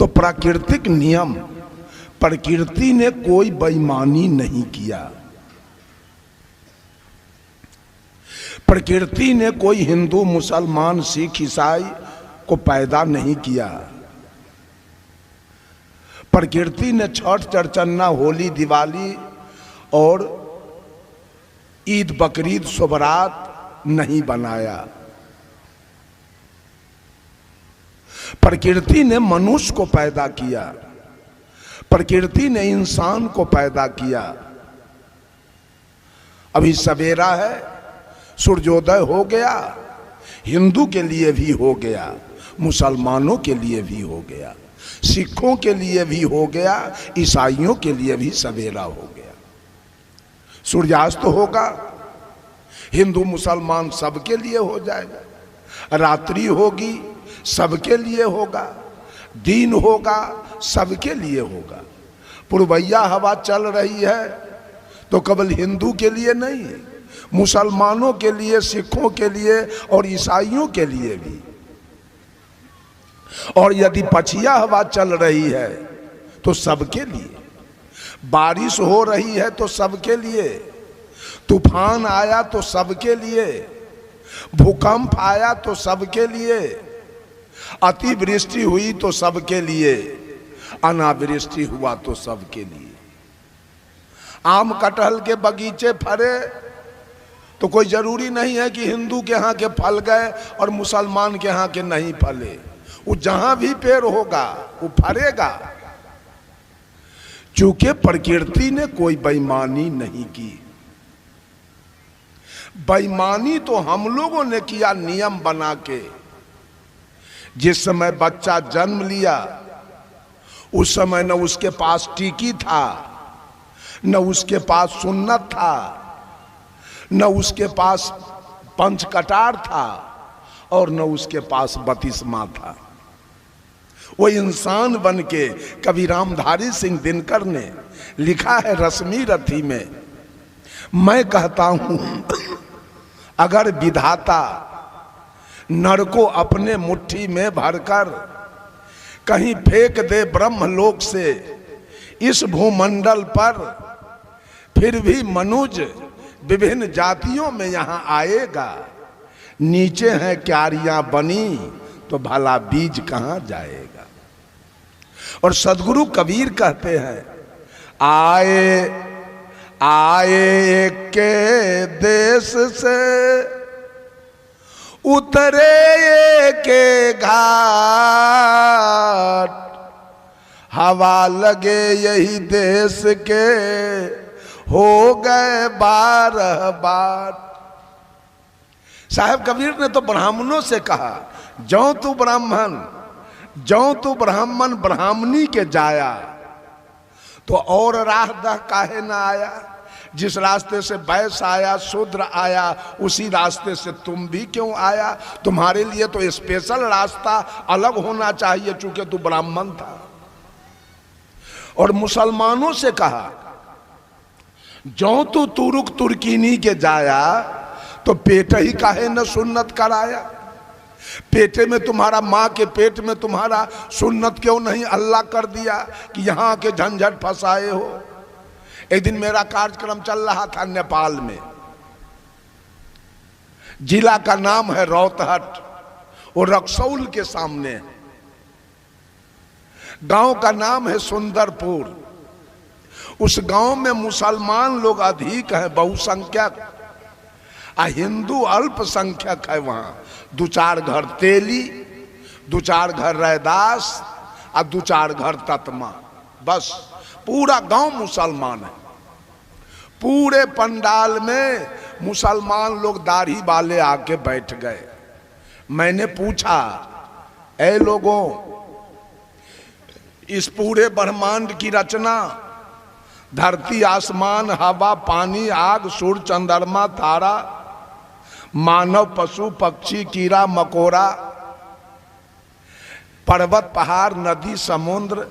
तो प्राकृतिक नियम, प्रकृति ने कोई बेईमानी नहीं किया, प्रकृति ने कोई हिंदू मुसलमान सिख ईसाई को पैदा नहीं किया। प्रकृति ने छठ चरचन्ना होली दिवाली और ईद बकरीद शुभरात नहीं बनाया। प्रकृति ने मनुष्य को पैदा किया, प्रकृति ने इंसान को पैदा किया। अभी सवेरा है, सूर्योदय हो गया, हिंदू के लिए भी हो गया, मुसलमानों के लिए भी हो गया, सिखों के लिए भी हो गया, ईसाइयों के लिए भी सवेरा हो गया। सूर्यास्त होगा, हिंदू मुसलमान सबके लिए हो जाएगा। रात्रि होगी, सबके लिए होगा। दिन होगा, सबके लिए होगा। पूर्वैया हवा चल रही है तो केवल हिंदू के लिए नहीं, मुसलमानों के लिए, सिखों के लिए और ईसाइयों के लिए भी। और यदि पछिया हवा चल रही है तो सबके लिए। बारिश हो रही है तो सबके लिए, तूफान आया तो सबके लिए, भूकंप आया तो सबके लिए, अतिवृष्टि हुई तो सबके लिए, अनावृष्टि हुआ तो सबके लिए। आम कटहल के बगीचे फरे तो कोई जरूरी नहीं है कि हिंदू के यहाँ के फल गए और मुसलमान के यहाँ के नहीं फले। वो जहां भी पेड़ होगा वो फरेगा, क्योंकि प्रकृति ने कोई बेईमानी नहीं की। बेईमानी तो हम लोगों ने किया नियम बना के। जिस समय बच्चा जन्म लिया उस समय न उसके पास टीकी था, न उसके पास सुन्नत था, न उसके पास पंचकटार था और न उसके पास बतिस्मा था। वो इंसान बन के कवि रामधारी सिंह दिनकर ने लिखा है रश्मि रथी में, मैं कहता हूं अगर विधाता नर को अपने मुट्ठी में भरकर कहीं फेंक दे ब्रह्मलोक से इस भूमंडल पर, फिर भी मनुज विभिन्न जातियों में यहां आएगा। नीचे हैं क्यारियां बनी तो भला बीज कहां जाएगा। और सदगुरु कबीर कहते हैं, आए आए के देश से उतरे के घाट, हवा लगे यही देश के हो गए 12 बाट। साहब कबीर ने तो ब्राह्मणों से कहा, जो तू ब्राह्मण ब्राह्मणी के जाया तो और राह दह काहे ना आया। जिस रास्ते से वैश्य आया, शूद्र आया, उसी रास्ते से तुम भी क्यों आया। तुम्हारे लिए तो स्पेशल रास्ता अलग होना चाहिए चूंकि तू ब्राह्मण था। और मुसलमानों से कहा, जो तू तुरुक तुर्कीनी के जाया तो पेट ही काहे न सुन्नत कराया। पेटे में तुम्हारा, माँ के पेट में तुम्हारा सुन्नत क्यों नहीं अल्लाह कर दिया कि यहाँ के झंझट फंसाए हो। एक दिन मेरा कार्यक्रम चल रहा था नेपाल में, जिला का नाम है रौतहट, वो रक्सौल के सामने है। गांव का नाम है सुंदरपुर। उस गांव में मुसलमान लोग अधिक हैं, बहुसंख्यक, आ हिंदू अल्पसंख्यक है। वहां 2-4 घर तेली, 2-4 घर रैदास और 2-4 घर ततमा, बस पूरा गांव मुसलमान है। पूरे पंडाल में मुसलमान लोग दाढ़ी वाले आके बैठ गए। मैंने पूछा, ऐ लोगों, इस पूरे ब्रह्मांड की रचना, धरती आसमान हवा पानी आग सूर्य चंद्रमा तारा, मानव पशु पक्षी कीड़ा मकोड़ा, पर्वत पहाड़ नदी समुद्र,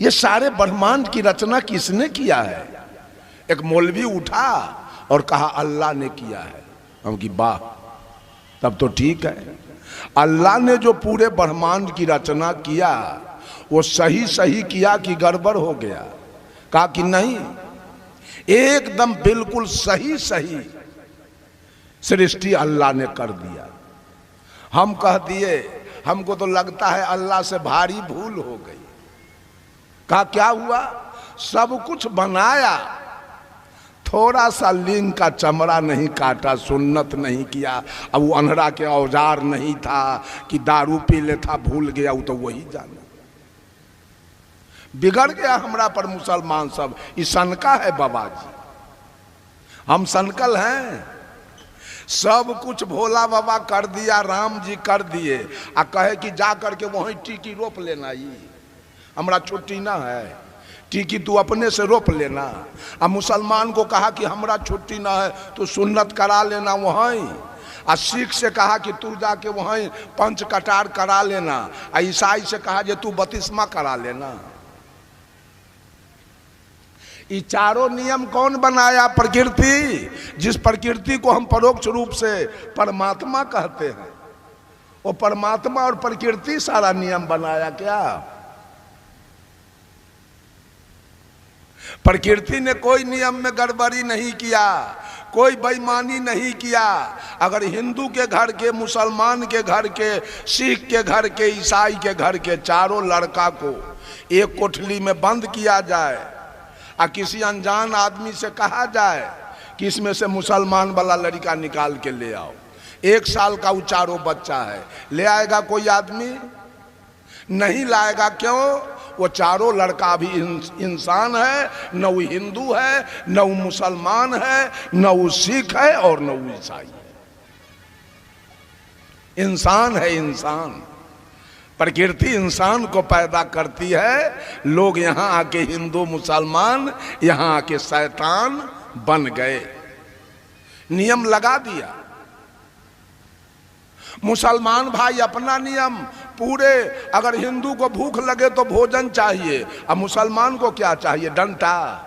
ये सारे ब्रह्मांड की रचना किसने किया है। एक मौलवी उठा और कहा अल्लाह ने किया है। हम की वाह, तब तो ठीक है। अल्लाह ने जो पूरे ब्रह्मांड की रचना किया वो सही सही किया कि गड़बड़ हो गया? कहा कि नहीं, एकदम बिल्कुल सही सही सृष्टि अल्लाह ने कर दिया। हम कह दिए हमको तो लगता है अल्लाह से भारी भूल हो गई। कहा क्या हुआ? सब कुछ बनाया, थोड़ा सा लिंग का चमड़ा नहीं काटा, सुन्नत नहीं किया। अब वो अनहरा के औजार नहीं था कि दारू पी लेता भूल गया, वो तो वही जाना। बिगड़ गया हमरा पर मुसलमान सब। ये सनका है बाबा जी, हम सनकल हैं। सब कुछ भोला बाबा कर दिया, राम जी कर दिए, आ कहे कि जा करके वहीं टीकी रोप लेना। ये हमरा छुट्टी ना है, टीकी तू अपने से रोप लेना। अब मुसलमान को कहा कि हमरा छुट्टी ना है, तू सुन्नत करा लेना वहीं। आ सिख से कहा कि तू जाके वहीं पंच कटार करा लेना। आ ईसाई से कहा जे तू बतिस्मा करा लेना। ये चारों नियम कौन बनाया? प्रकृति। जिस प्रकृति को हम परोक्ष रूप से परमात्मा कहते हैं, वो परमात्मा और प्रकृति सारा नियम बनाया क्या? प्रकृति ने कोई नियम में गड़बड़ी नहीं किया, कोई बेईमानी नहीं किया। अगर हिंदू के घर के, मुसलमान के घर के, सिख के घर के, ईसाई के घर के चारों लड़का को एक कोठली में बंद किया जाए और किसी अनजान आदमी से कहा जाए कि इसमें से मुसलमान वाला लड़का निकाल के ले आओ, 1 साल का वो चारों बच्चा है, ले आएगा कोई आदमी? नहीं लाएगा। क्यों? वो चारों लड़का भी इंसान है, न वो हिंदू है, न वो मुसलमान है, न वो सिख है और न वो ईसाई है। इंसान है, इंसान। प्रकृति इंसान को पैदा करती है। लोग यहाँ आके हिंदू मुसलमान, यहाँ आके शैतान बन गए, नियम लगा दिया। मुसलमान भाई अपना नियम पूरे, अगर हिंदू को भूख लगे तो भोजन चाहिए, अब मुसलमान को क्या चाहिए? डंडा।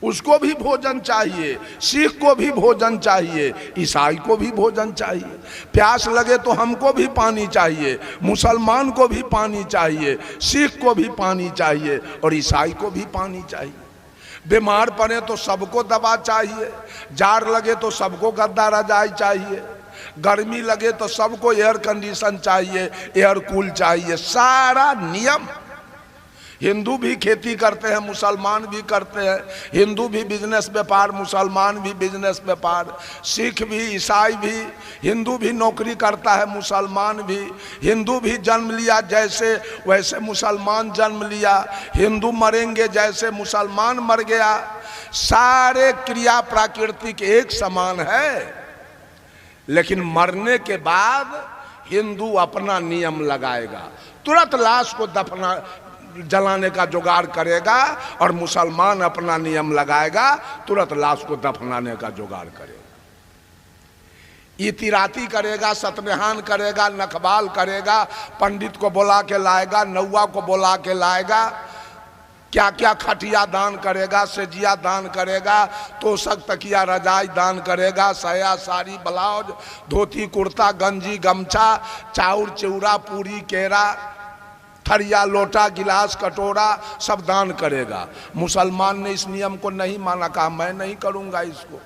उसको भी भोजन चाहिए, सिख को भी भोजन चाहिए, ईसाई को भी भोजन चाहिए। प्यास लगे तो हमको भी पानी चाहिए, मुसलमान को भी पानी चाहिए, सिख को भी पानी चाहिए और ईसाई को भी पानी चाहिए। बीमार पड़े तो सबको दवा चाहिए, जाड़ लगे तो सबको गद्दा रजाई चाहिए, गर्मी लगे तो सबको एयर कंडीशन चाहिए, एयर कूल चाहिए। सारा नियम। हिंदू भी खेती करते हैं, मुसलमान भी करते हैं। हिंदू भी बिजनेस व्यापार, मुसलमान भी बिजनेस व्यापार। सिख भी, ईसाई भी। हिंदू भी नौकरी करता है, मुसलमान भी। हिंदू भी जन्म लिया जैसे वैसे मुसलमान जन्म लिया। हिंदू मरेंगे जैसे मुसलमान मर गया। सारे क्रिया प्राकृतिक एक समान है, लेकिन मरने के बाद हिंदू अपना नियम लगाएगा, तुरंत लाश को जलाने का जुगाड़ करेगा, और मुसलमान अपना नियम लगाएगा, तुरंत लाश को दफनाने का जुगाड़ करेगा। इतिराती करेगा, सतबिहान करेगा, नखबाल करेगा, पंडित को बुला के लाएगा, नौवा को बुला के लाएगा, क्या क्या खटिया दान करेगा, सेजिया दान करेगा, तोशक तकिया रजाई दान करेगा, साया साड़ी ब्लाउज धोती कुर्ता गंजी गमछा चाउर चिवड़ा पूरी केरा थरिया लोटा गिलास कटोरा सब दान करेगा। मुसलमान ने इस नियम को नहीं माना, कहा मैं नहीं करूंगा इसको।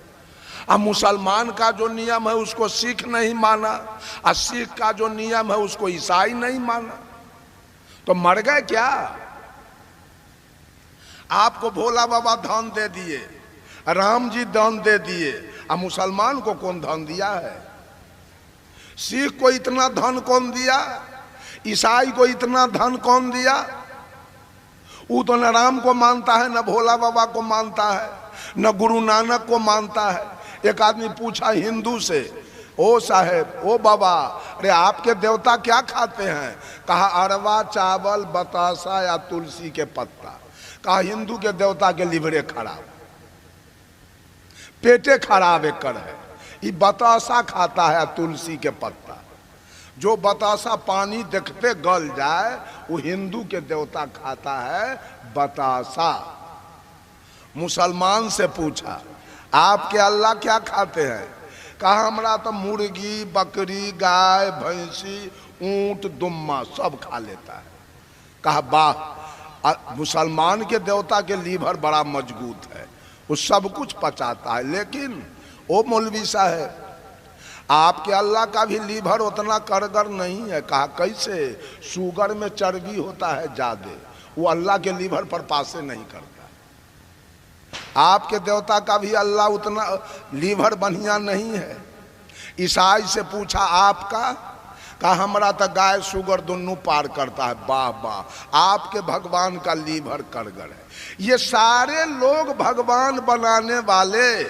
अब मुसलमान का जो नियम है उसको सिख नहीं माना, और सिख का जो नियम है उसको ईसाई नहीं माना, तो मर गए क्या? आपको भोला बाबा धन दे दिए, राम जी धन दे दिए, अब मुसलमान को कौन धन दिया है? सिख को इतना धन कौन दिया? ईसाई को इतना धन कौन दिया? वो तो न राम को मानता है, न भोला बाबा को मानता है, न गुरु नानक को मानता है। एक आदमी पूछा हिंदू से, ओ साहेब, ओ बाबा, अरे आपके देवता क्या खाते हैं? कहा अरवा चावल बतासा या तुलसी के पत्ता। कहा हिंदू के देवता के लिवरे खराब, पेटे खराब एक कर है, ये बतासा खाता है तुलसी के पत्ता। जो बतासा पानी देखते गल जाए वो हिंदू के देवता खाता है बतासा। मुसलमान से पूछा आपके अल्लाह क्या खाते हैं? कहा हमरा तो मुर्गी, बकरी, गाय, भैंसी, ऊंट, दुम्मा सब खा लेता है। कहा वाह, मुसलमान के देवता के लीवर बड़ा मजबूत है, वो सब कुछ पचाता है। लेकिन वो मौलवी साहब, आपके अल्लाह का भी लीवर उतना कारगर नहीं है। कहा कैसे? शुगर में चर्बी होता है ज्यादा, वो अल्लाह के लीवर पर पासे नहीं करता। आपके देवता का भी अल्लाह उतना लीवर बढ़िया नहीं है। ईसाई से पूछा आपका? कहा हमरा तो गाय शुगर दोनों पार करता है। वाह वाह, आपके भगवान का लीवर कारगर है। ये सारे लोग भगवान बनाने वाले,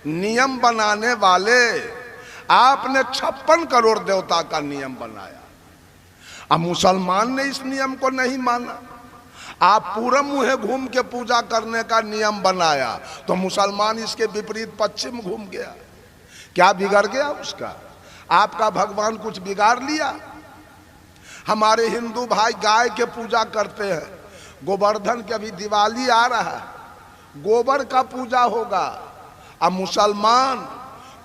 नियम बनाने वाले, आपने 56 करोड़ देवता का नियम बनाया। अब मुसलमान ने इस नियम को नहीं माना। आप पूरब मुहे घूम के पूजा करने का नियम बनाया तो मुसलमान इसके विपरीत पश्चिम घूम गया। क्या बिगड़ गया उसका? आपका भगवान कुछ बिगाड़ लिया? हमारे हिंदू भाई गाय के पूजा करते हैं। गोवर्धन के अभी दिवाली आ रहा है, गोबर का पूजा होगा। अब मुसलमान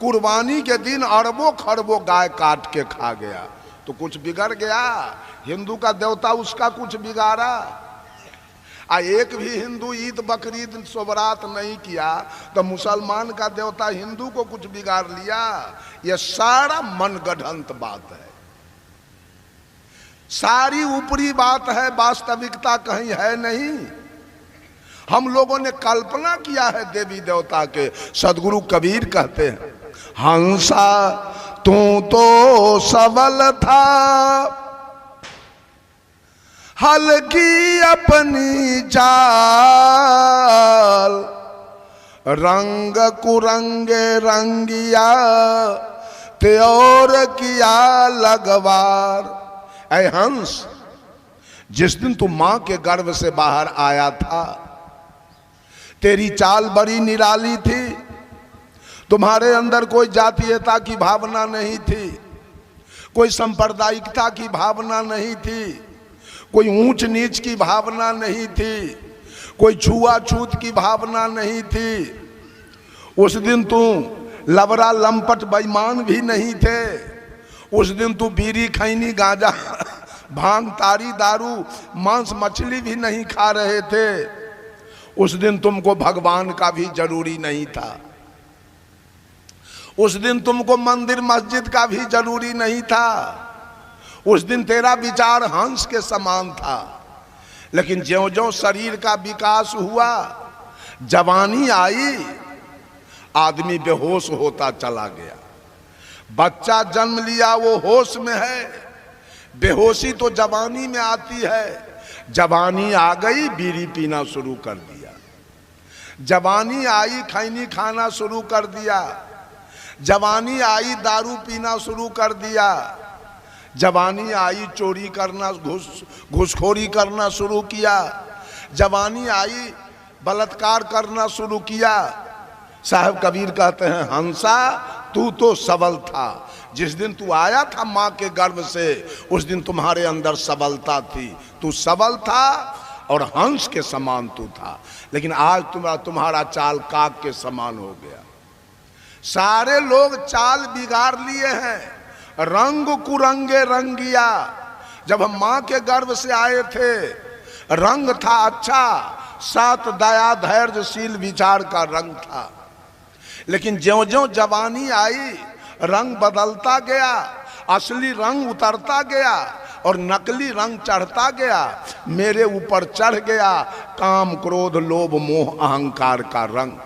कुर्बानी के दिन अरबों खरबों गाय काट के खा गया, तो कुछ बिगड़ गया? हिंदू का देवता उसका कुछ बिगाड़ा? एक भी हिंदू ईद बकरीद सोबरात नहीं किया तो मुसलमान का देवता हिंदू को कुछ बिगाड़ लिया? यह सारा मनगढ़ंत बात है, सारी ऊपरी बात है, वास्तविकता कहीं है नहीं। हम लोगों ने कल्पना किया है देवी देवता के। सदगुरु कबीर कहते हैं, हंसा तू तो सबल था, हल्की अपनी चाल, रंग कुरंगे रंगिया ते और किया लगवार। ऐ हंस, जिस दिन तू मां के गर्भ से बाहर आया था, तेरी चाल बड़ी निराली थी। तुम्हारे अंदर कोई जातीयता की भावना नहीं थी, कोई सांप्रदायिकता की भावना नहीं थी, कोई ऊंच नीच की भावना नहीं थी, कोई छुआछूत की भावना नहीं थी। उस दिन तू लबरा लंपट बेईमान भी नहीं थे। उस दिन तू बीड़ी खैनी गांजा भांग तारी दारू मांस मछली भी नहीं खा रहे थे। उस दिन तुमको भगवान का भी जरूरी नहीं था। उस दिन तुमको मंदिर मस्जिद का भी जरूरी नहीं था। उस दिन तेरा विचार हंस के समान था। लेकिन ज्यों ज्यों शरीर का विकास हुआ, जवानी आई, आदमी बेहोश होता चला गया। बच्चा जन्म लिया वो होश में है, बेहोशी तो जवानी में आती है। जवानी आ गई, बीड़ी पीना शुरू कर दिया। जवानी आई, खैनी खाना शुरू कर दिया। जवानी आई, दारू पीना शुरू कर दिया। जवानी आई, चोरी करना, घूसखोरी करना शुरू किया। जवानी आई, बलात्कार करना शुरू किया। साहब कबीर कहते हैं, हंसा तू तो सबल था। जिस दिन तू आया था माँ के गर्भ से, उस दिन तुम्हारे अंदर सबलता थी। तू सबल था और हंस के समान तू था। लेकिन आज तुम्हारा चाल काक के समान हो गया। सारे लोग चाल बिगाड़ लिए हैं। रंग कुरंगे रंगिया। जब हम माँ के गर्भ से आए थे, रंग था अच्छा, सात दया धैर्यशील विचार का रंग था। लेकिन ज्यों ज्यों जवानी आई, रंग बदलता गया, असली रंग उतरता गया और नकली रंग चढ़ता गया। मेरे ऊपर चढ़ गया काम क्रोध लोभ मोह अहंकार का रंग।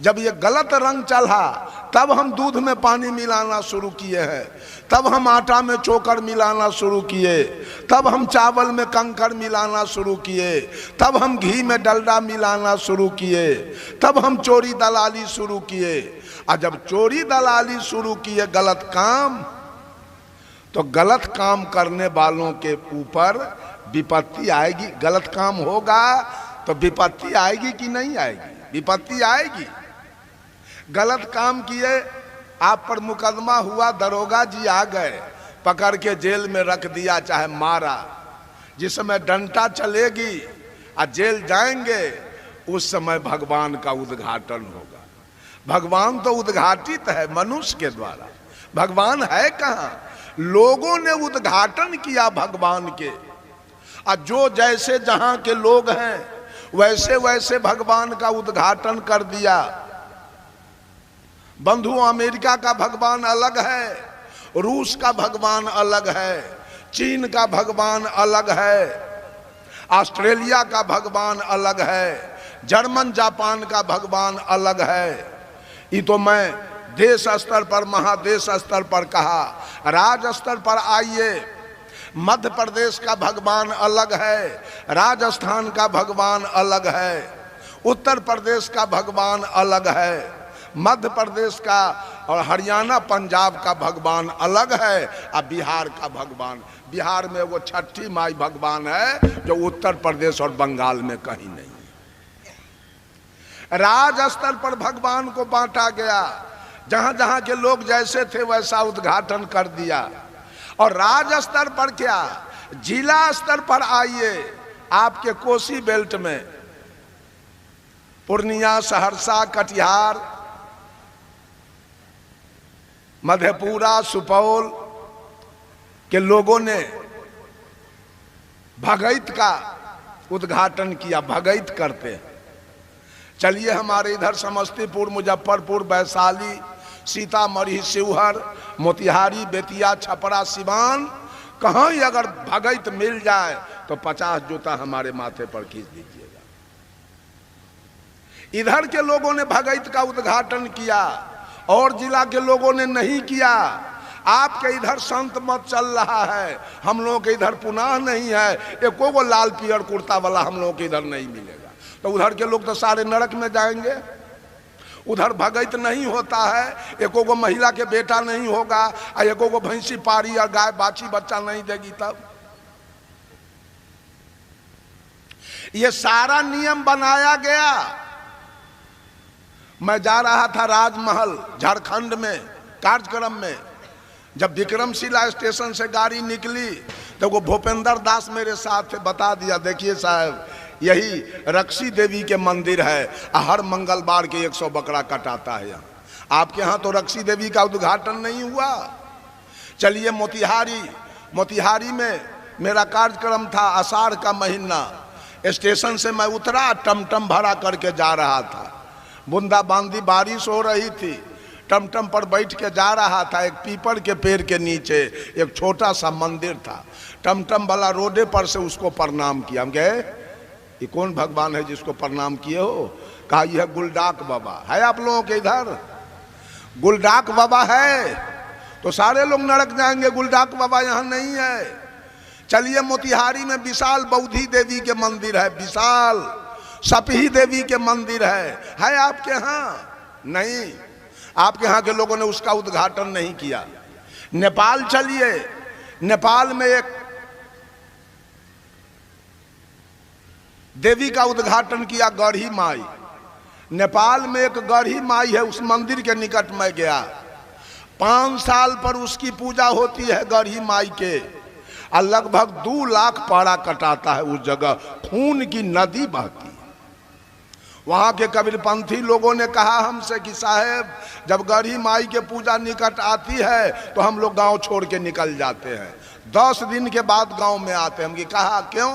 जब ये गलत रंग चढ़ा, तब हम दूध में पानी मिलाना शुरू किए हैं, तब हम आटा में चोकर मिलाना शुरू किए, तब हम चावल में कंकड़ मिलाना शुरू किए, तब हम घी में डलडा मिलाना शुरू किए, तब हम चोरी दलाली शुरू किए। और जब चोरी दलाली शुरू किए गलत काम, तो गलत काम करने वालों के ऊपर विपत्ति आएगी। गलत काम होगा तो विपत्ति आएगी कि नहीं आएगी? विपत्ति आएगी। गलत काम किए, आप पर मुकदमा हुआ, दरोगा जी आ गए, पकड़ के जेल में रख दिया, चाहे मारा। जिस समय डंटा चलेगी और जेल जाएंगे, उस समय भगवान का उद्घाटन होगा। भगवान तो उद्घाटित है मनुष्य के द्वारा, भगवान है कहाँ? लोगों ने उद्घाटन किया भगवान के, और जो जैसे जहां के लोग हैं वैसे वैसे भगवान का उद्घाटन कर दिया। बंधु, अमेरिका का भगवान अलग है, रूस का भगवान अलग है, चीन का भगवान अलग है, ऑस्ट्रेलिया का भगवान अलग है, जर्मन जापान का भगवान अलग है। ये तो मैं देश स्तर पर, महादेश स्तर पर कहा। राज्य स्तर पर आइए, मध्य प्रदेश का भगवान अलग है, राजस्थान का भगवान अलग है, उत्तर प्रदेश का भगवान अलग है, मध्य प्रदेश का और हरियाणा पंजाब का भगवान अलग है, और बिहार का भगवान, बिहार में वो छठी माई भगवान है जो उत्तर प्रदेश और बंगाल में कहीं नहीं है। राज स्तर पर भगवान को बांटा गया, जहां जहां के लोग जैसे थे वैसा उद्घाटन कर दिया। और राज स्तर पर क्या, जिला स्तर पर आइए, आपके कोसी बेल्ट में पूर्णिया, सहरसा, कटिहार, मधेपुरा, सुपौल के लोगों ने भगैत का उद्घाटन किया। भगैत करते हैं। चलिए हमारे इधर समस्तीपुर, मुजफ्फरपुर, वैशाली, सीतामढ़ी, शिवहर, मोतिहारी, बेतिया, छपरा, सिवान, कहीं अगर भगैत मिल जाए तो 50 जूता हमारे माथे पर खींच दीजिएगा। इधर के लोगों ने भगैत का उद्घाटन किया और जिला के लोगों ने नहीं किया। आपके इधर संत मत चल रहा है, हम लोगों के इधर पुनाह नहीं है, एको को लाल पियर कुर्ता वाला हम लोगों के इधर नहीं मिलेगा। तो उधर के लोग तो सारे नरक में जाएंगे। उधर भगैत नहीं होता है, एको को महिला के बेटा नहीं होगा, और एको को भैंसी पारी और गाय बाछी बच्चा नहीं देगी। तब ये सारा नियम बनाया गया। मैं जा रहा था राजमहल झारखंड में कार्यक्रम में, जब विक्रमशिला स्टेशन से गाड़ी निकली तो वो भूपेंद्र दास मेरे साथ थे, बता दिया देखिए साहब यही रक्षी देवी के मंदिर है, हर मंगलवार के 100 बकरा कटाता है यहाँ। आपके यहाँ तो रक्षी देवी का उद्घाटन नहीं हुआ। चलिए मोतिहारी में मेरा कार्यक्रम था, आषाढ़ का महीना। स्टेशन से मैं उतरा, टमटम भाड़ा करके जा रहा था, बूंदाबांदी बारिश हो रही थी, टमटम पर बैठ के जा रहा था। एक पीपल के पेड़ के नीचे एक छोटा सा मंदिर था, टमटम वाला रोडे पर से उसको प्रणाम किया। हम गए, ये कौन भगवान है जिसको प्रणाम किए हो? कहा यह गुलडाक बाबा है। आप लोगों के इधर गुलडाक बाबा है तो सारे लोग नरक जाएंगे, गुलडाक बाबा यहाँ नहीं है। चलिए मोतिहारी में विशाल बौद्धि देवी के मंदिर है, विशाल सपही देवी के मंदिर है आपके यहाँ? नहीं, आपके यहाँ के लोगों ने उसका उद्घाटन नहीं किया। नेपाल चलिए, नेपाल में एक देवी का उद्घाटन किया, गढ़ी माई। नेपाल में एक गढ़ी माई है, उस मंदिर के निकट में गया। 5 साल पर उसकी पूजा होती है गढ़ी माई के, और लगभग 2 लाख पारा कटाता है उस जगह, खून की नदी बहती है। वहाँ के कबीरपंथी लोगों ने कहा हमसे कि साहेब जब गढ़ी माई के पूजा निकट आती है तो हम लोग गांव छोड़ के निकल जाते हैं, 10 दिन के बाद गांव में आते हैं। हम कहा क्यों?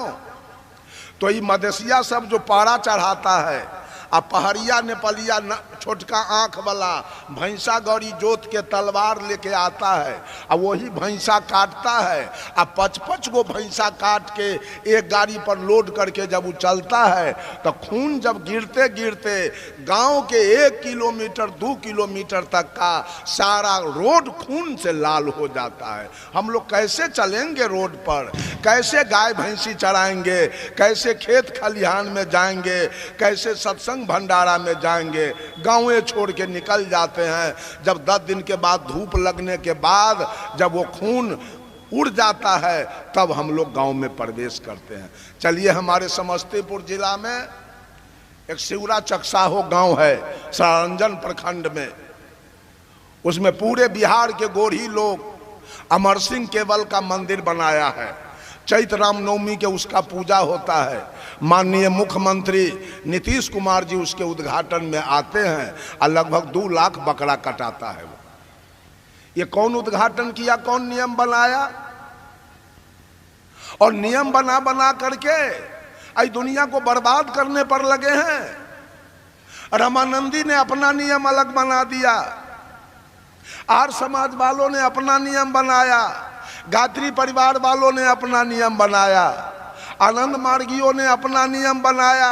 तो ये मदेशिया सब जो पारा चढ़ाता है, आ पहरिया नेपालिया छोटका आँख वाला भैंसा गौरी जोत के तलवार लेके आता है, और वही भैंसा काटता है, और 55 गो भैंसा काट के एक गाड़ी पर लोड करके जब वो चलता है तो खून जब गिरते गिरते गांव के 1 किलोमीटर 2 किलोमीटर तक का सारा रोड खून से लाल हो जाता है। हम लोग कैसे चलेंगे रोड पर? कैसे गाय भैंसी चराएंगे? कैसे खेत खलिहान में जाएंगे? कैसे सत्संग भंडारा में जाएंगे? गांवें छोड़ के निकल जाते हैं। जब 10 दिन के बाद धूप लगने के बाद जब वो खून उड़ जाता है तब हम लोग गांव में प्रवेश करते हैं। चलिए हमारे समस्तीपुर जिला में एक शिवरा चकसाहो गांव है, सरारंजन प्रखंड में। उसमें पूरे बिहार के गोढ़ी लोग अमर सिंह केवल का मंदिर बनाया है। चैत्र रामनवमी के उसका पूजा होता है। माननीय मुख्यमंत्री नीतीश कुमार जी उसके उद्घाटन में आते हैं और लगभग 2 लाख बकरा कटाता है। वो ये कौन उद्घाटन किया, कौन नियम बनाया? और नियम बना बना करके आई दुनिया को बर्बाद करने पर लगे हैं। रामानंदी ने अपना नियम अलग बना दिया, आर्य समाज वालों ने अपना नियम बनाया, गायत्री परिवार वालों ने अपना नियम बनाया, आनंद मार्गियों ने अपना नियम बनाया,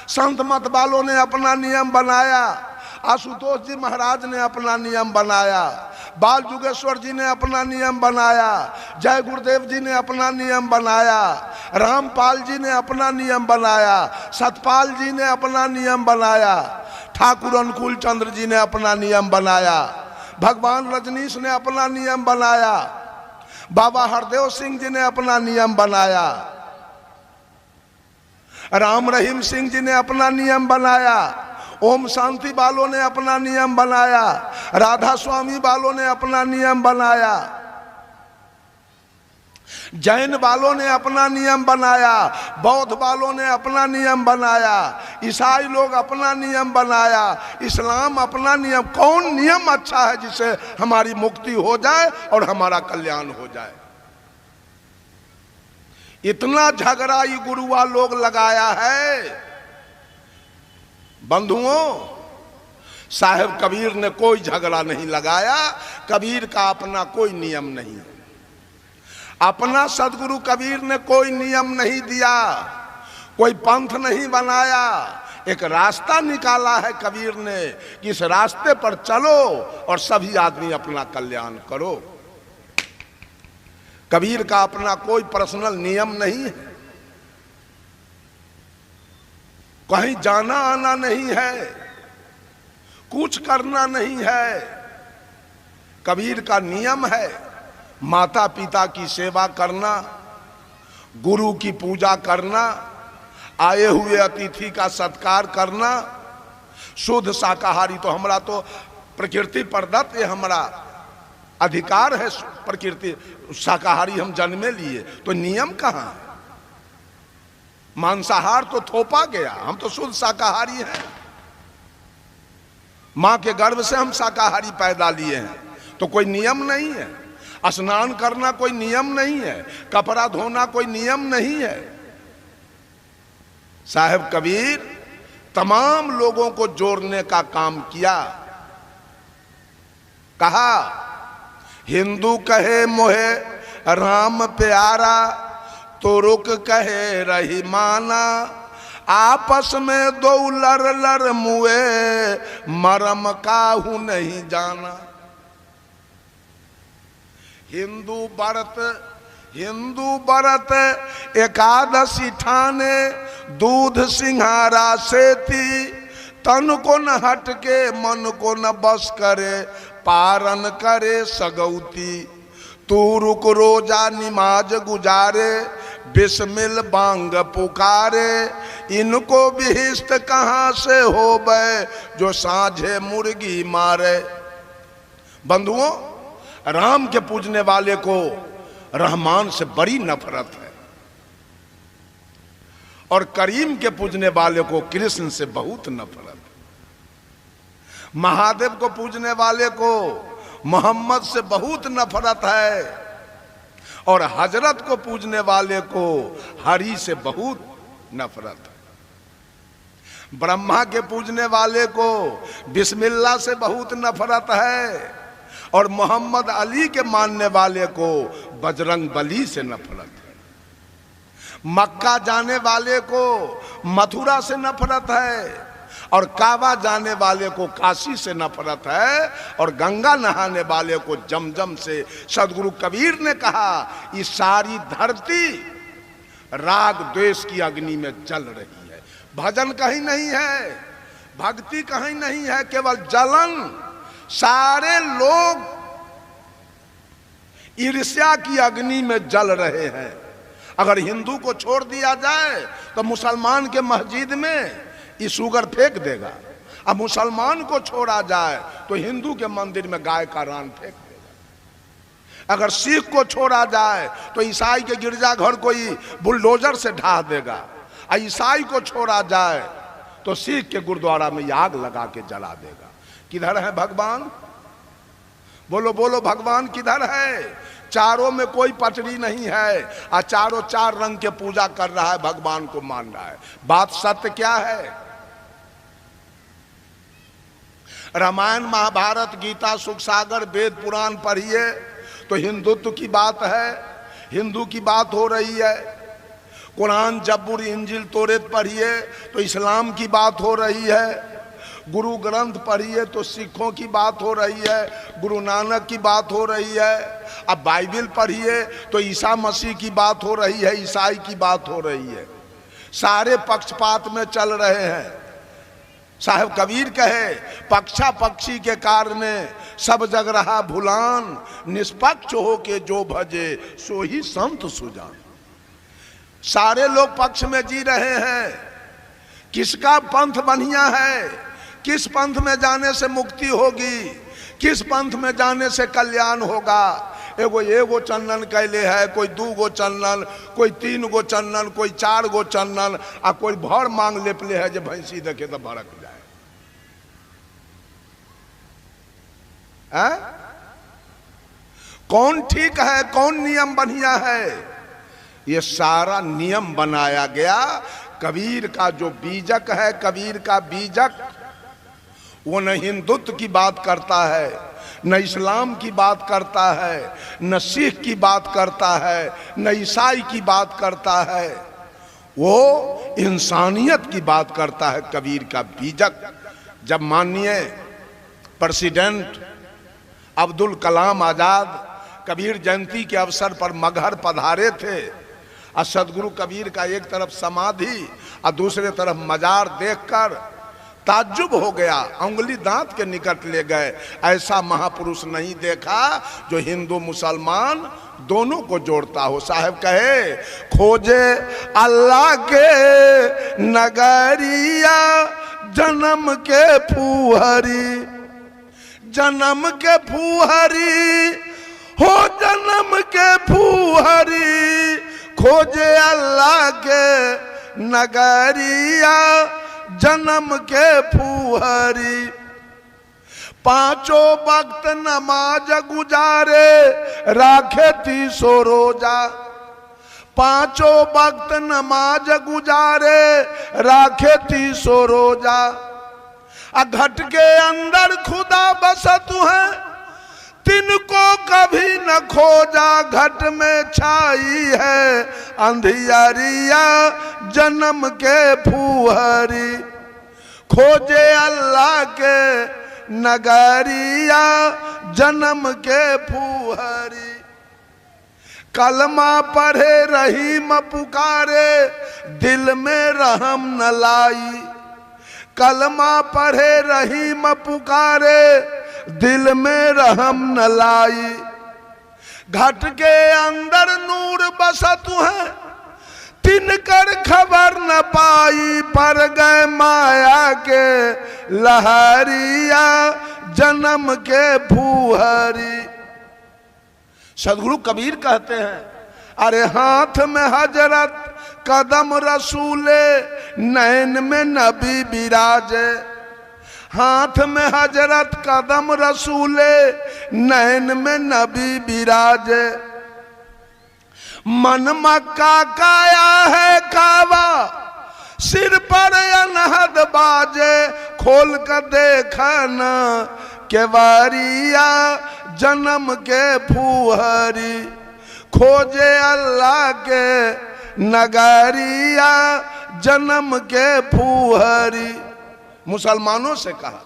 संत मत वालों ने अपना नियम बनाया, आशुतोष जी महाराज ने अपना नियम बनाया, बाल जुगेश्वर जी ने अपना नियम बनाया, जय गुरुदेव जी ने अपना नियम बनाया, रामपाल जी ने अपना नियम बनाया, सतपाल जी ने अपना नियम बनाया, ठाकुर अनुकूल चंद्र जी ने अपना नियम बनाया, भगवान रजनीश ने अपना नियम बनाया, बाबा हरदेव सिंह जी ने अपना नियम बनाया, राम रहीम सिंह जी ने अपना नियम बनाया, ओम शांति वालों ने अपना नियम बनाया, राधा स्वामी वालों ने अपना नियम बनाया, जैन वालों ने अपना नियम बनाया, बौद्ध वालों ने अपना नियम बनाया, ईसाई लोग अपना नियम बनाया, इस्लाम अपना नियम। कौन नियम अच्छा है जिससे हमारी मुक्ति हो जाए और हमारा कल्याण हो जाए? इतना झगड़ा ये गुरुआ लोग लगाया है। बंधुओं, साहेब कबीर ने कोई झगड़ा नहीं लगाया, कबीर का अपना कोई नियम नहीं है, अपना सदगुरु कबीर ने कोई नियम नहीं दिया, कोई पंथ नहीं बनाया, एक रास्ता निकाला है कबीर ने कि इस रास्ते पर चलो और सभी आदमी अपना कल्याण करो। कबीर का अपना कोई पर्सनल नियम नहीं है, कहीं जाना आना नहीं है, कुछ करना नहीं है। कबीर का नियम है माता पिता की सेवा करना, गुरु की पूजा करना, आए हुए अतिथि का सत्कार करना, शुद्ध शाकाहारी। तो हमारा तो प्रकृति प्रदत्त ये हमारा अधिकार है, प्रकृति शाकाहारी हम जन्मे लिए, तो नियम कहाँ है? मांसाहार तो थोपा गया, हम तो शुद्ध शाकाहारी हैं, मां के गर्भ से हम शाकाहारी पैदा लिए हैं, तो कोई नियम नहीं है। स्नान करना कोई नियम नहीं है, कपड़ा धोना कोई नियम नहीं है। साहेब कबीर तमाम लोगों को जोड़ने का काम किया। कहा हिंदू कहे मोहे राम प्यारा, तो रुक कहे रही माना, आपस में दो लर लर मुए, मरम काहू नहीं जाना। हिंदू व्रत एकादशी ठाने, दूध सिंहारा सेती, तन को न हटके मन को न बस करे, पारन करे सगौती। तू रुक रोजा निमाज गुजारे, बिस्मिल बांग पुकारे, इनको बिहिस्त कहाँ से होबे, जो साझे मुर्गी मारे। बंधुओं, राम के पूजने वाले को रहमान से बड़ी नफरत है, और करीम के पूजने वाले को कृष्ण से बहुत नफरत है। महादेव को पूजने वाले को मोहम्मद से बहुत नफरत है, और हजरत को पूजने वाले को हरि से बहुत नफरत है। ब्रह्मा के पूजने वाले को बिस्मिल्लाह से बहुत नफरत है, और मोहम्मद अली के मानने वाले को बजरंग बली से नफरत है। मक्का जाने वाले को मथुरा से नफरत है, और काबा जाने वाले को काशी से नफरत है, और गंगा नहाने वाले को जमजम से। सदगुरु कबीर ने कहा ये सारी धरती राग द्वेष की अग्नि में जल रही है, भजन कहीं नहीं है, भक्ति कहीं नहीं है, केवल जलन। सारे लोग ईर्ष्या की अग्नि में जल रहे हैं। अगर हिंदू को छोड़ दिया जाए तो मुसलमान के मस्जिद में ये शुगर फेंक देगा, अब मुसलमान को छोड़ा जाए तो हिंदू के मंदिर में गाय का रान फेंक देगा। अगर सिख को छोड़ा जाए तो ईसाई के गिरजाघर कोई बुलडोजर से ढा देगा, और ईसाई को छोड़ा जाए तो सिख के गुरुद्वारा में आग लगा के जला देगा। किधर है भगवान? बोलो बोलो, भगवान किधर है? चारों में कोई पटरी नहीं है, और चारों चार रंग के पूजा कर रहा है, भगवान को मान रहा है। बात सत्य क्या है? रामायण, महाभारत, गीता, सुख सागर, वेद पुराण पढ़िए तो हिंदुत्व की बात है, हिंदू की बात हो रही है। कुरान, जब्बूर, इंजिल, तौरात पढ़िए तो इस्लाम की बात हो रही है। गुरु ग्रंथ पढ़िए तो सिखों की बात हो रही है, गुरु नानक की बात हो रही है। अब बाइबल पढ़िए तो ईसा मसीह की बात हो रही है, ईसाई की बात हो रही है। सारे पक्षपात में चल रहे हैं। साहब कबीर कहे, पक्षा पक्षी के कारण सब जग रहा भुलान, निष्पक्ष हो के जो भजे सो ही संत सुजान। सारे लोग पक्ष में जी रहे हैं। किसका पंथ बढ़िया है? किस पंथ में जाने से मुक्ति होगी? किस पंथ में जाने से कल्याण होगा? एगो चंदन कैले है, कोई 2 गो चंदन, कोई 3 गो चंदन, कोई 4 गो चंदन, आ कोई भर मांग लेपले है जो भैंसी देखे तो भड़क जाए। कौन ठीक है? कौन नियम बढ़िया है? ये सारा नियम बनाया गया। कबीर का जो बीजक है, कबीर का बीजक, वो न हिंदुत्व की बात करता है, न इस्लाम की बात करता है, न सिख की बात करता है, न ईसाई की बात करता है। वो इंसानियत की बात करता है, कबीर का बीजक। जब माननीय प्रेसिडेंट अब्दुल कलाम आजाद कबीर जयंती के अवसर पर मगहर पधारे थे, और सदगुरु कबीर का एक तरफ समाधि और दूसरे तरफ मजार देखकर ताज्जुब हो गया, उंगली दांत के निकट ले गए। ऐसा महापुरुष नहीं देखा जो हिंदू मुसलमान दोनों को जोड़ता हो। साहब कहे, खोजे अल्लाह के नगरिया जन्म के फूहरी, जन्म के फूहरी हो, जन्म के फूहरी, खोजे अल्लाह के नगरिया जन्म के फूहरी। 5 वक्त नमाज गुजारे राखे 300 रोजा, 5 वक्त नमाज गुजारे राखे 300 रोजा। घट के अंदर खुदा बसत है, तिनको कभी न खोजा, घट में छाई है अंधियारिया जन्म के फूहरी। खोजे अल्लाह के नगरिया जन्म के फूहरी। कलमा पढ़े रहीम पुकारे, दिल में रहम न लाई। कलमा पढ़े रहीम पुकारे, दिल में रहम न लाई। घट के अंदर नूर बसत है, तिनकर खबर न पाई। पर गए माया के लहरिया जन्म के फूहरी। सदगुरु कबीर कहते हैं, अरे हाथ में हजरत कदम रसूले, नैन में नबी बिराजे। हाथ में हजरत कदम रसूले, नैन में नबी बिराजे। मन मक्का काया है कावा, सिर पर अनहद बाजे। खोल कर देखना केवरिया जन्म के फूहरी। खोजे अल्लाह के नगरिया जन्म के फूहरी। मुसलमानों से कहा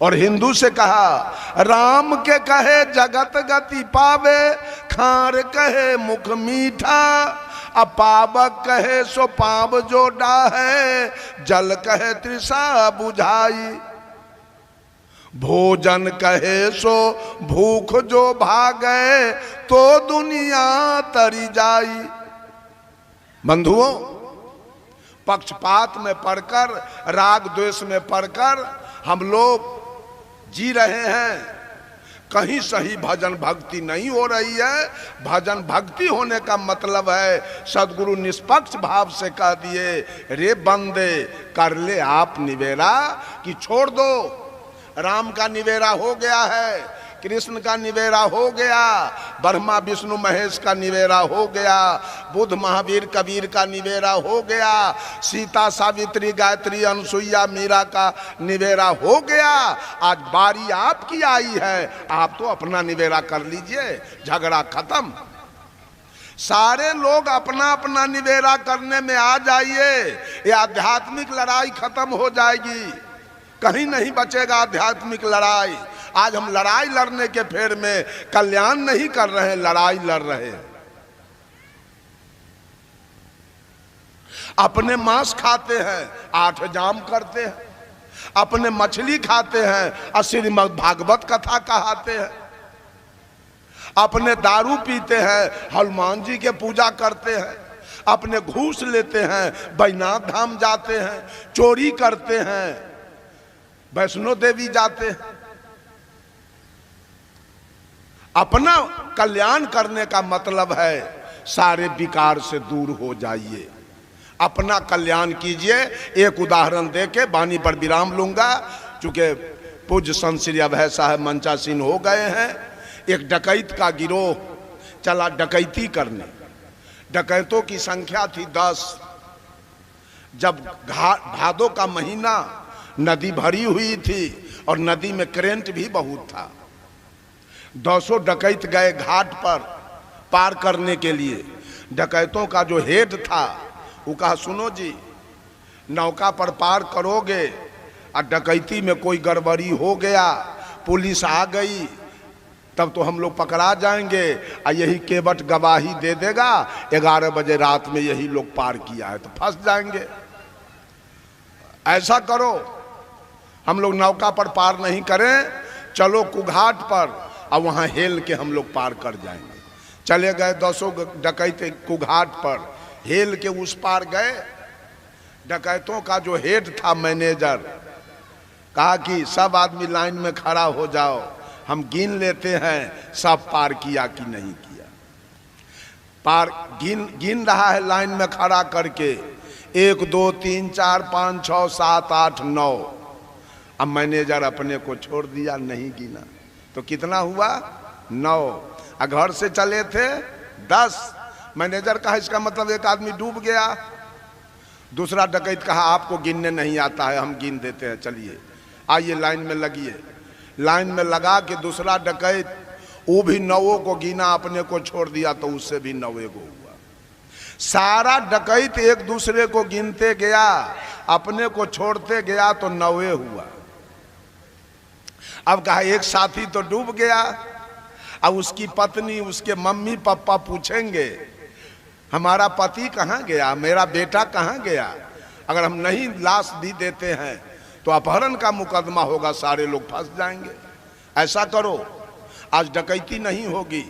और हिंदू से कहा, राम के कहे जगत गति पावे, खार कहे मुख मीठा। अपावक कहे सो पाव जो डाहे, जल कहे तृषा बुझाई। भोजन कहे सो भूख जो भागे, तो दुनिया तरी जाई। बंधुओं, पक्षपात में पढ़कर, राग द्वेष में पढ़कर हम लोग जी रहे हैं। कहीं सही भजन भक्ति नहीं हो रही है। भजन भक्ति होने का मतलब है, सदगुरु निष्पक्ष भाव से कह दिए, रे बंदे कर ले आप निवेरा, कि छोड़ दो। राम का निवेरा हो गया है, कृष्ण का निवेरा हो गया, ब्रह्मा विष्णु महेश का निवेरा हो गया, बुद्ध महावीर कबीर का निवेरा हो गया, सीता सावित्री गायत्री अनुसुईया मीरा का निवेरा हो गया। आज बारी आपकी आई है, आप तो अपना निवेरा कर लीजिए, झगड़ा खत्म। सारे लोग अपना अपना निवेरा करने में आ जाइए, ये आध्यात्मिक लड़ाई खत्म हो जाएगी, कहीं नहीं बचेगा आध्यात्मिक लड़ाई। आज हम लड़ाई लड़ने के फेर में कल्याण नहीं कर रहे, लड़ाई लड़ रहे हैं। अपने मांस खाते हैं, 8 जाम करते हैं, अपने मछली खाते हैं और श्रीमद् भागवत कथा कहाते हैं, अपने दारू पीते हैं, हनुमान जी के पूजा करते हैं, अपने घूस लेते हैं, बैजनाथ धाम जाते हैं, चोरी करते हैं, वैष्णो देवी जाते हैं। अपना कल्याण करने का मतलब है सारे विकार से दूर हो जाइए, अपना कल्याण कीजिए। एक उदाहरण देके वाणी पर विराम लूंगा, चूंकि पूज्य संत श्री अभय साहब मंचासीन हो गए हैं। एक डकैत का गिरोह चला डकैती करने, डकैतों की संख्या थी 10। जब भादों का महीना, नदी भरी हुई थी और नदी में करंट भी बहुत था। 200 डकैत गए घाट पर पार करने के लिए। डकैतों का जो हेड था वो कहा, सुनो जी, नौका पर पार करोगे और डकैती में कोई गड़बड़ी हो गया, पुलिस आ गई, तब तो हम लोग पकड़ा जाएंगे और यही केवट गवाही दे देगा 11 बजे रात में यही लोग पार किया है, तो फंस जाएंगे। ऐसा करो, हम लोग नौका पर पार नहीं करें, चलो कुघाट पर और वहां हेल के हम लोग पार कर जाएंगे। चले गए 200 डकैत कुघाट पर, हेल के उस पार गए। डकैतों का जो हेड था मैनेजर कहा कि सब आदमी लाइन में खड़ा हो जाओ, हम गिन लेते हैं सब पार किया कि नहीं किया। पार गिन रहा है लाइन में खड़ा करके, 1 2 3 4 5 6 7 8 9। अब मैनेजर अपने को छोड़ दिया, नहीं गिना, तो कितना हुआ? 9। और घर से चले थे 10। मैनेजर कहा इसका मतलब एक आदमी डूब गया। दूसरा डकैत कहा आपको गिनने नहीं आता है, हम गिन देते हैं, चलिए आइए लाइन में लगिए। लाइन में लगा के दूसरा डकैत वो भी 9 को गिना, अपने को छोड़ दिया तो उससे भी 9 को हुआ। सारा डकैत एक दूसरे को गिनते गया, अपने को छोड़ते गया तो 9 हुआ। अब कहा एक साथी तो डूब गया। अब उसकी पत्नी, उसके मम्मी पापा पूछेंगे हमारा पति कहाँ गया, मेरा बेटा कहाँ गया। अगर हम नहीं लाश दी देते हैं तो अपहरण का मुकदमा होगा, सारे लोग फंस जाएंगे। ऐसा करो, आज डकैती नहीं होगी,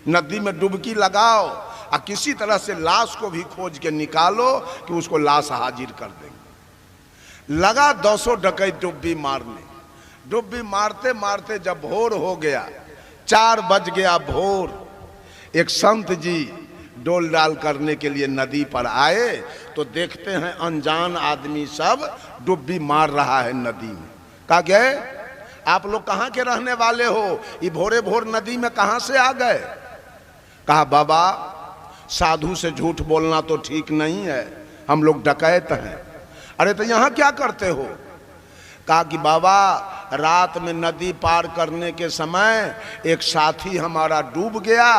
नदी में डुबकी लगाओ और किसी तरह से लाश को भी खोज के निकालो कि उसको लाश हाजिर कर देंगे। लगा 200 डकैत डुब्बी मारने। डुब्बी मारते मारते जब भोर हो गया, 4 बज गया भोर, एक संत जी डोल डाल करने के लिए नदी पर आए तो देखते हैं अनजान आदमी सब डुब्बी मार रहा है नदी में। कहा गए आप लोग कहाँ के रहने वाले हो, ये भोरे भोर नदी में कहाँ से आ गए। कहा बाबा साधु से झूठ बोलना तो ठीक नहीं है, हम लोग डकैत हैं। अरे तो यहाँ क्या करते हो। कहा कि बाबा रात में नदी पार करने के समय एक साथी हमारा डूब गया,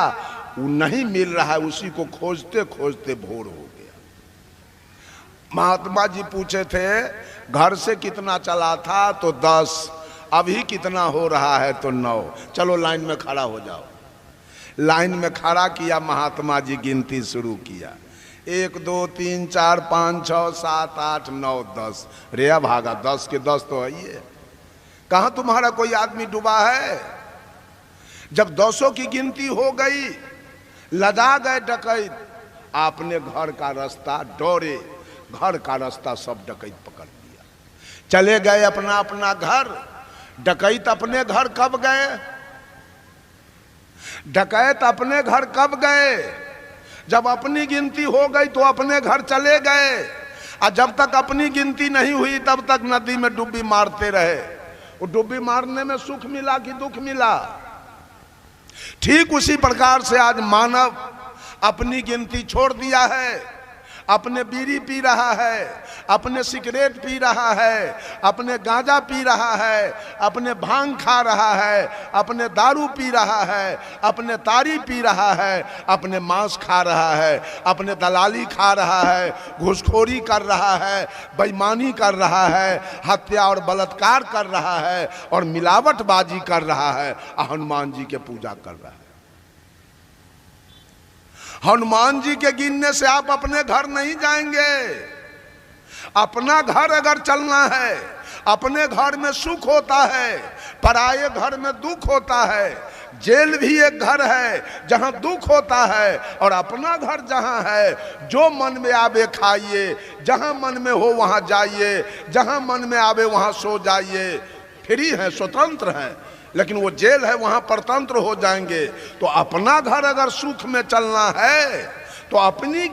वो नहीं मिल रहा है, उसी को खोजते खोजते भोर हो गया। महात्मा जी पूछे थे घर से कितना चला था, तो 10, अभी कितना हो रहा है, तो 9। चलो लाइन में खड़ा हो जाओ। लाइन में खड़ा किया, महात्मा जी गिनती शुरू किया, 1 2 3 4 5 6 7 8 9 10। रेया भागा, 10 के 10 तो है ये। कहाँ तुम्हारा कोई आदमी डूबा है। जब 200 की गिनती हो गई, लदा गए डकैत, आपने घर का रास्ता डोरे, घर का रास्ता सब डकैत पकड़ लिया, चले गए अपना अपना घर। डकैत अपने घर कब गए, डकैत अपने घर कब गए? जब अपनी गिनती हो गई तो अपने घर चले गए, और जब तक अपनी गिनती नहीं हुई तब तक नदी में डुब्बी मारते रहे। वो डुब्बी मारने में सुख मिला कि दुख मिला? ठीक उसी प्रकार से आज मानव अपनी गिनती छोड़ दिया है, अपने बीड़ी पी रहा है, अपने सिगरेट पी रहा है, अपने गांजा पी रहा है, अपने भांग खा रहा है, अपने दारू पी रहा है, अपने तारी पी रहा है, अपने मांस खा रहा है, अपने दलाली खा रहा है, घूसखोरी कर रहा है, बेईमानी कर रहा है, हत्या और बलात्कार कर रहा है और मिलावटबाजी कर रहा है, हनुमान जी के पूजा कर रहा है। हनुमान जी के गिनने से आप अपने घर नहीं जाएंगे। अपना घर अगर चलना है, अपने घर में सुख होता है, पराये घर में दुख होता है। जेल भी एक घर है जहां दुख होता है, और अपना घर जहां है, जो मन में आवे खाइए, जहां मन में हो वहां जाइए, जहां मन में आवे वहां सो जाइए। फ्री है, स्वतंत्र है, लेकिन वो जेल है, वहां परतंत्र हो जाएंगे। तो अपना घर अगर सुख में चलना है तो अपनी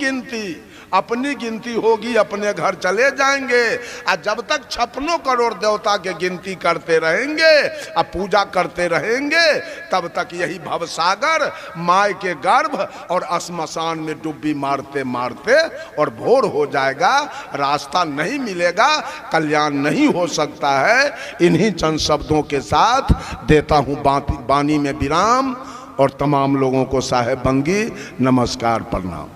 गिनती होगी, अपने घर चले जाएंगे। और जब तक 56 करोड़ देवता के गिनती करते रहेंगे और पूजा करते रहेंगे, तब तक यही भवसागर, माय के गर्भ और श्मशान में डुब्बी मारते मारते और भोर हो जाएगा, रास्ता नहीं मिलेगा, कल्याण नहीं हो सकता है। इन्हीं चंद शब्दों के साथ देता हूँ वाणी में विराम, और तमाम लोगों को साहेब बंगी नमस्कार, प्रणाम।